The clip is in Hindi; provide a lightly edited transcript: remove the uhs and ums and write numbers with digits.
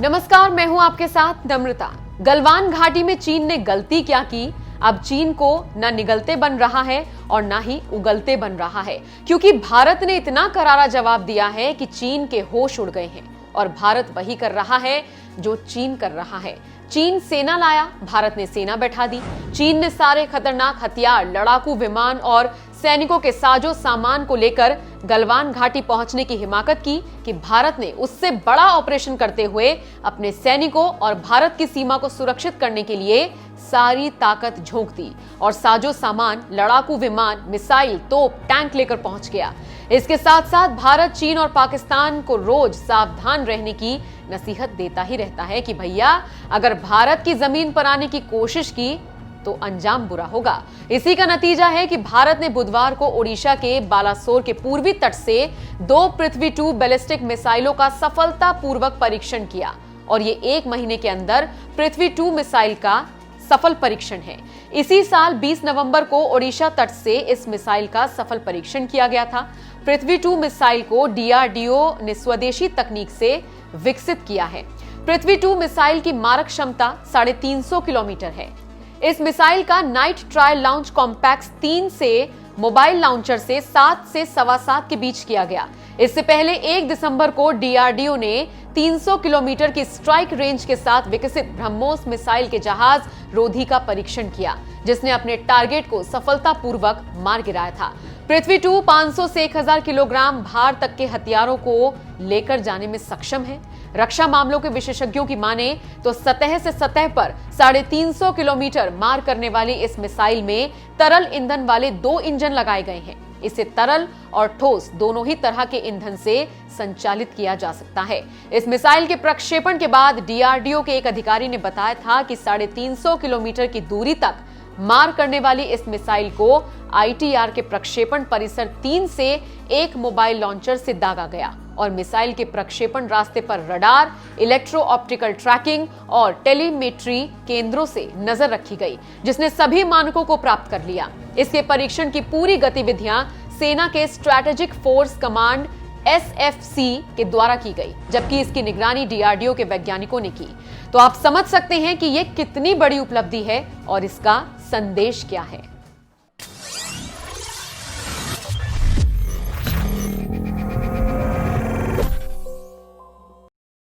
नमस्कार, मैं हूं आपके साथ नम्रता। गलवान घाटी में चीन ने गलती क्या की? अब चीन को न निगलते बन रहा है और न ही उगलते बन रहा है, क्योंकि भारत ने इतना करारा जवाब दिया है कि चीन के होश उड़ गए हैं और भारत वही कर रहा है जो चीन कर रहा है। चीन सेना लाया, भारत ने सेना बैठा दी। चीन ने सारे खतरनाक हथियार, लड़ाकू विमान और सैनिकों के साजो सामान को लेकर गलवान घाटी पहुंचने की हिमाकत की कि भारत ने उससे बड़ा ऑपरेशन करते हुए अपने सैनिकों और भारत की सीमा को सुरक्षित करने के लिए सारी ताकत झोंक दी और साजो सामान, लड़ाकू विमान, मिसाइल, तोप, टैंक लेकर पहुंच गया। इसके साथ साथ भारत चीन और पाकिस्तान को रोज सावधान रहने की नसीहत देता ही रहता है कि भैया, अगर भारत की जमीन पर आने की कोशिश की तो अंजाम बुरा होगा। इसी का नतीजा है कि भारत ने बुधवार को ओडिशा के बालासोर के पूर्वी तट से 2 पृथ्वी 2 बैलिस्टिक मिसाइलों का सफलतापूर्वक परीक्षण किया और ये 1 महीने के अंदर पृथ्वी 2 मिसाइल का सफल परीक्षण है। इसी साल 20 नवंबर को ओडिशा तट से इस मिसाइल का सफल परीक्षण किया गया था। पृथ्वी 2 मिसाइल को डीआरडीओ ने स्वदेशी तकनीक से विकसित किया है। पृथ्वी 2 मिसाइल की मारक क्षमता 350 किलोमीटर है। इस मिसाइल का नाइट ट्रायल लॉन्च कॉम्पैक्स 3 से मोबाइल लॉन्चर से 7 से 7.25 के बीच किया गया। इससे पहले 1 दिसंबर को डीआरडीओ ने 300 किलोमीटर की स्ट्राइक रेंज के साथ विकसित ब्रह्मोस मिसाइल के जहाज रोधी का परीक्षण किया, जिसने अपने टारगेट को सफलतापूर्वक मार गिराया था। पृथ्वी 2 500 से 1000 किलोग्राम भार तक के हथियारों को लेकर जाने में सक्षम है। रक्षा मामलों के विशेषज्ञों की माने तो सतह से सतह पर 350 किलोमीटर मार करने वाली इस मिसाइल में तरल ईंधन वाले 2 इंजन लगाए गए हैं। इसे तरल और ठोस दोनों ही तरह के ईंधन से संचालित किया जा सकता है। इस मिसाइल के प्रक्षेपण के बाद डीआरडीओ के एक अधिकारी ने बताया था कि 350 किलोमीटर की दूरी तक मार करने वाली इस मिसाइल को आईटीआर के प्रक्षेपण परिसर 3 से एक मोबाइल लॉन्चर से दागा गया और मिसाइल के प्रक्षेपण रास्ते पर रडार, इलेक्ट्रो ऑप्टिकल ट्रैकिंग और टेलीमेट्री केंद्रों से नजर रखी गई, जिसने सभी मानकों को प्राप्त कर लिया। इसके परीक्षण की पूरी गतिविधियां सेना के स्ट्रैटेजिक फोर्स कमांड एसएफसी के द्वारा की गई, जबकि इसकी निगरानी डीआरडीओ के वैज्ञानिकों ने की। तो आप समझ सकते हैं कि यह कितनी बड़ी उपलब्धि है और इसका संदेश क्या है।